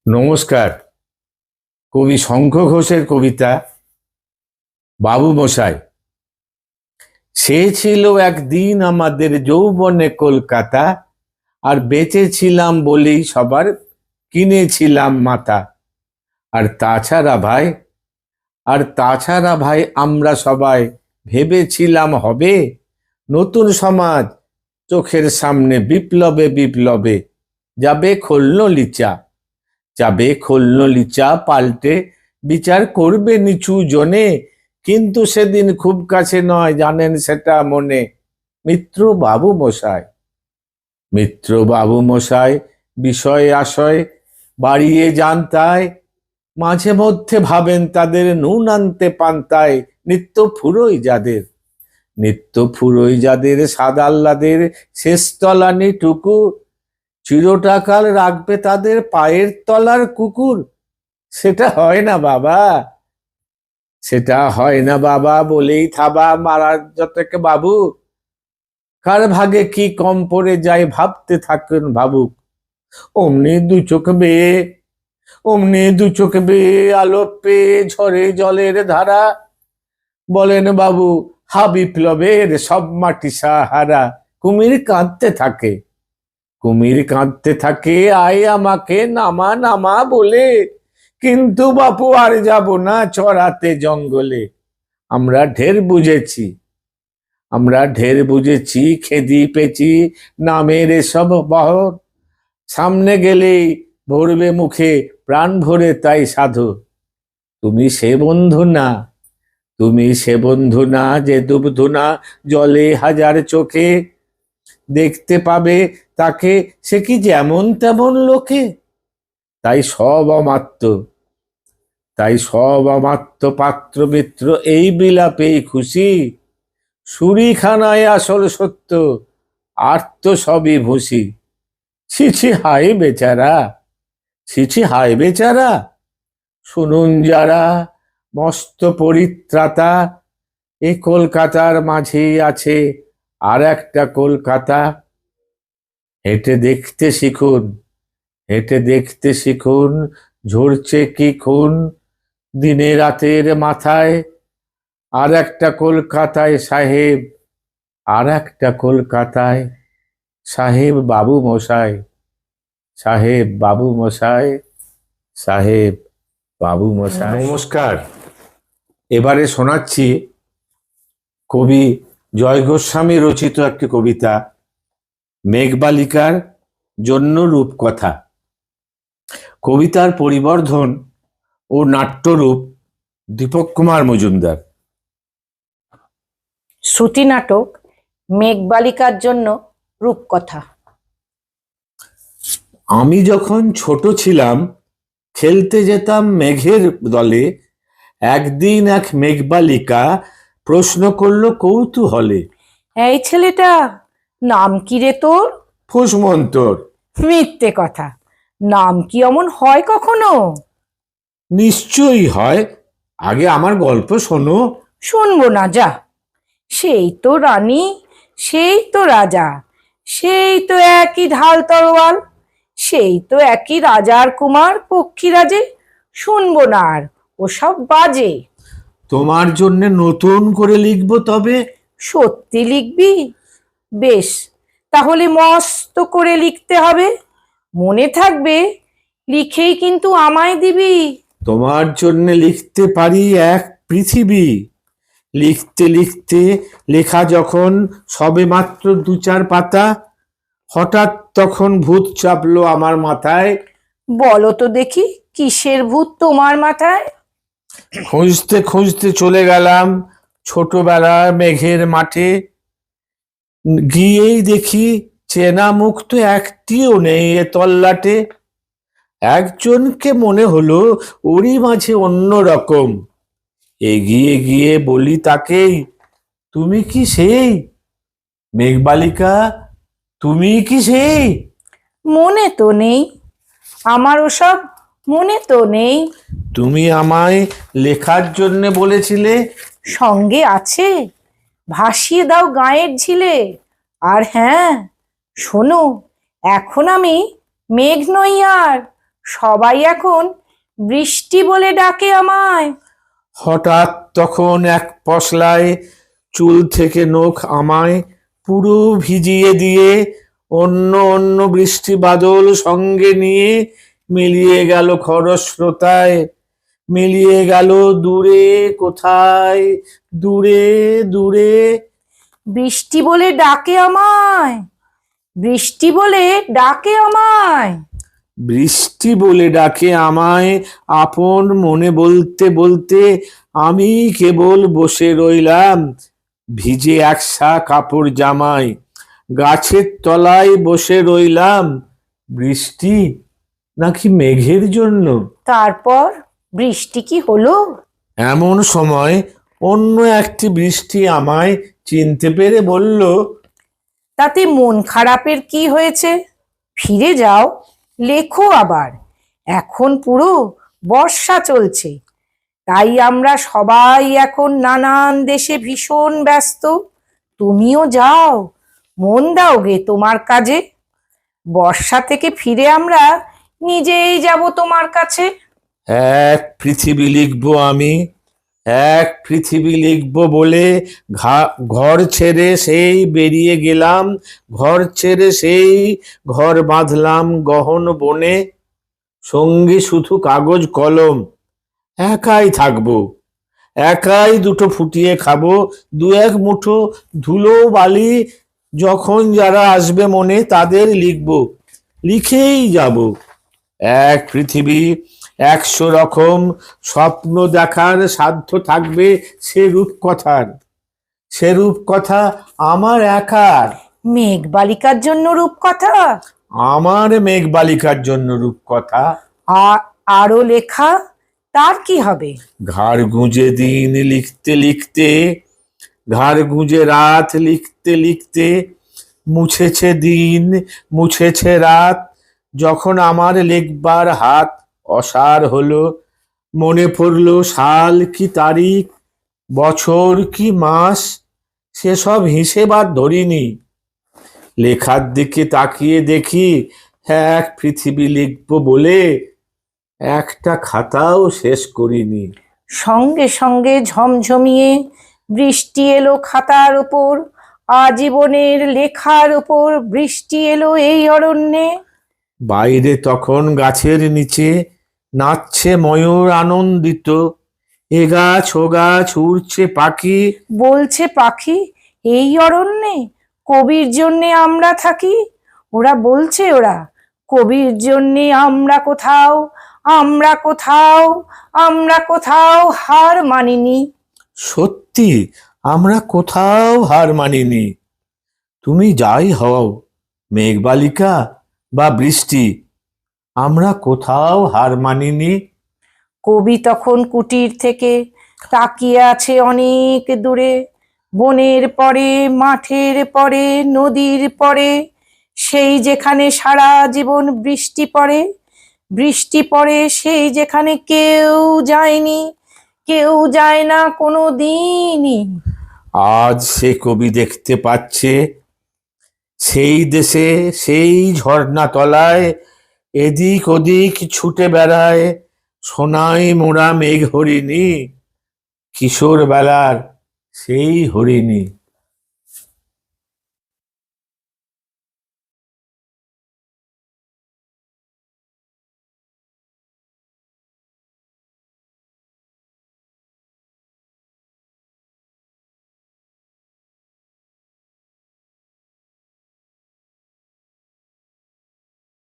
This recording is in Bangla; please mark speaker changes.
Speaker 1: নমস্কার। কবি শঙ্খ ঘোষের কবিতা বাবু মশাই। সে ছিল একদিন আমাদের যৌবনে কলকাতা, আর বেঁচে ছিলাম বলেই সবার কিনেছিলাম মাথা। আর তাছাড়া ভাই আমরা সবাই ভেবেছিলাম হবে নতুন সমাজ, চোখের সামনে বিপ্লবে বিপ্লবে যাবে খোলনো লিচা পাল্টে বিচার করবে নিচু জনে। কিন্তু সেদিন খুব কাছে নয়, জানেন সেটা মনে। মিত্র বাবু মশাই বিষয় আশয় বাড়িয়ে যান তাই, মাঝে মধ্যে ভাবেন তাদের নুন আনতে পান্তায়। নিত্য ফুরোই যাদের সাদাল্লাদের শেষ তলানিটুকু চিরটাকাল রাখবে তাদের পায়ের তলার কুকুর। সেটা হয় না বাবা বলেই থাবা মারা যতকে বাবু। কার ভাগে কি কম পড়ে যায় ভাবতে থাকেন ভাবুক। অমনি দু চোখ বেয়ে আলো পেয়ে ঝরে জলের ধারা। বলেন বাবু হা বিপ্লবের সব মাটি সাহারা। কুমির কাঁদতে থাকে আয় আমাকে নামা নামা বলে। কিন্তু বাপু আর যাব না চড়াতে জঙ্গলে। আমরা ঢের বুঝেছি খেদি পেছি নামের এসব বহর। সামনে গেলেই ভরবে মুখে প্রাণ ভরে তাই সাধু। তুমি সে বন্ধু না যে দুবধুনা জলে হাজার চোখে। দেখতে পাবে তাকে সে কি যেমন তেমন লোকে। তাই সব অমাত্য পাত্র মিত্র এই বিলাপেই খুশি। সুরিখানায় আসল সত্য আর তো সবই ভুসি। ছিছি হায় বেচারা শুনুন যারা মস্ত পরিত্রাতা। এ কলকাতার মাঝেই আছে আর একটা কলকাতা। হেঁটে দেখতে শিখুন ঝরছে কি খুন দিনে রাতের মাথায়। আর একটা কলকাতায় সাহেব বাবু মশাই। নমস্কার। এবারে শোনাচ্ছি কবি জয় গোস্বামী রচিত একটি কবিতা, মেঘবালিকার জন্য রূপকথা। কবিতার পরিবর্ধন ও নাট্যরূপ দীপক কুমার মজুমদার।
Speaker 2: শ্রুতি নাটক মেঘবালিকার জন্য রূপকথা।
Speaker 1: আমি যখন ছোট ছিলাম খেলতে যেতাম মেঘের দলে। একদিন এক মেঘবালিকা প্রশ্ন করলো কৌতূহলে,
Speaker 2: এই ছেলেটা নাম কি রে তোর?
Speaker 1: ফুসমন্তর।
Speaker 2: মিথ্যে কথা, নাম কি অমন হয় কখনো?
Speaker 1: নিশ্চয়ই হয়, আগে আমার গল্প শোনো।
Speaker 2: শুনবো না যা। সেই তো রানী, সেই তো রাজা, সেই তো একই ঢাল তরোয়াল, সেই তো একই রাজার কুমার পক্ষীরাজে। শুনবো না আর ওসব বাজে।
Speaker 1: তোমার জন্য নতুন করে লিখবো তবে।
Speaker 2: সত্যি লিখবি? বেশ, তাহলে মস্ত করে লিখতে হবে, মনে থাকবে। লিখেই কিন্তু আমায় দিবি।
Speaker 1: তোমার জন্য লিখতে পারি এক পৃথিবী। লিখতে লিখতে লেখা যখন সবে মাত্র 2-4 পাতা, হঠাৎ তখন ভূত চাপলো আমার মাথায়।
Speaker 2: বলো তো দেখি কিসের ভূত তোমার মাথায়?
Speaker 1: খুঁজতে খুঁজতে চলে গেলাম ছোটবেলার মেঘের মাঠে। গিয়েই দেখি চেনা মুখ তো একটিও নেই এ তল্লাটে। একজনকে মনে হলো ওরই মাঝে অন্য রকম। এগিয়ে গিয়ে বলি তাকেই, তুমি কি সেই মেঘবালিকা? তুমি কি সেই?
Speaker 2: মনে তো নেই, আমার ওসব মনে তো নেই।
Speaker 1: তুমি আমায় লেখার জন্য বলেছিলে।
Speaker 2: সঙ্গে আছে ভাসিয়ে দাও গাঁয়ের ঝিলে। আর হ্যাঁ শোনো, এখন আমি মেঘ নই আর, সবাই এখন বৃষ্টি বলে ডাকে আমায়।
Speaker 1: হঠাৎ তখন এক পশলায় চুল থেকে নখ আমায় পুরো ভিজিয়ে দিয়ে অন্য অন্য বৃষ্টি বাদল সঙ্গে নিয়ে মিলিয়ে গেল খরস্রোতায়, মিলিয়ে গেল দূরে কোথায়, দূরে দূরে।
Speaker 2: বৃষ্টি বলে ডাকে আমায়, বৃষ্টি বলে ডাকে আমায়।
Speaker 1: বৃষ্টি বলে ডাকে আমায় আপন মনে বলতে বলতে আমি কেবল বসে রইলাম ভিজে একসা কাপড় জামায়, গাছের তলায় বসে রইলাম। বৃষ্টি নাকি মেঘের জন্য?
Speaker 2: তারপর বৃষ্টি কি হলো?
Speaker 1: এমন সময় অন্য একটি বৃষ্টি আমায় চিনতে পেরে বলল,
Speaker 2: তাতে মন খারাপের কি হয়েছে? ফিরে যাও, লেখো আবার। এখন পুরো বর্ষা চলছে, তাই আমরা সবাই এখন নানান দেশে ভীষণ ব্যস্ত। তুমিও যাও, মন দাও গে তোমার কাজে। বর্ষা থেকে ফিরে আমরা নিজেই যাব তোমার কাছে।
Speaker 1: এক পৃথিবী লিখবো আমি, এক পৃথিবী লিখবো বলে ঘর ছেড়ে সেই বেরিয়ে গেলাম, ঘর ছেড়ে সেই ঘর বাঁধলাম গহন বনে, সঙ্গে শুধু কাগজ কলম। একাই থাকবো, একাই দুটো ফুটিয়ে খাবো, দু এক মুঠো ধুলো বালি যখন যারা আসবে মনে তাদের লিখবো, লিখেই যাব। এক পৃথিবী, 100 রকম স্বপ্ন দেখার সাধ্য থাকবে সে রূপকথার, সে রূপকথা আমার একার।
Speaker 2: মেঘবালিকার জন্য রূপকথা,
Speaker 1: আমার মেঘবালিকার জন্য রূপকথা।
Speaker 2: আরো লেখা, তার কি হবে?
Speaker 1: ঘাড় গুঁজে দিন লিখতে লিখতে, ঘাড় গুঁজে রাত লিখতে লিখতে, মুছেছে দিন মুছেছে রাত, যখন আমার লেখবার হাত অসাড় হলো, মনে পড়লো সাল কি তারিখ, বছর কি মাস, সেসব হিসেব আর ধরিনি। লেখার দিকে তাকিয়ে দেখি এক পৃথিবী লিখবো বলে একটা খাতাও শেষ করিনি।
Speaker 2: সঙ্গে সঙ্গে ঝমঝমিয়ে বৃষ্টি এলো খাতার ওপর, আজীবনের লেখার ওপর বৃষ্টি এলো এই অরণ্যে।
Speaker 1: বাইরে তখন গাছের নিচে নাচছে ময়ূর আনন্দিত, এ গাছ ও গাছ উড়ছে পাখি।
Speaker 2: বলছে পাখি, এই অরণ্যে কবির জন্যে আমরা থাকি। ওরা বলছে, ওরা কবির জন্যে আমরা কোথাও, আমরা কোথাও, আমরা কোথাও হার মানিনি।
Speaker 1: সত্যি আমরা কোথাও হার মানিনি। তুমি যাই হও মেঘবালিকা বা বৃষ্টি, আমরা কোথাও হার মানিনি।
Speaker 2: কবি তখন কুটির থেকে তাকিয়ে আছে অনেক দূরে, বনের পরে, মাঠের পরে, নদীর পরে, সেই যেখানে সারা জীবন বৃষ্টি পড়ে, বৃষ্টি পড়ে সেই যেখানে কেউ যায়নি, কেউ যায় না কোনো দিনই।
Speaker 1: আজ সে কবি দেখতে পাচ্ছে সেই দেশে সেই ঝর্ণা তলায় এদিক ওদিক ছুটে বেড়ায় সোনায় মোড়া মেঘ হরিণী, কিশোর বেলার সেই হরিণী।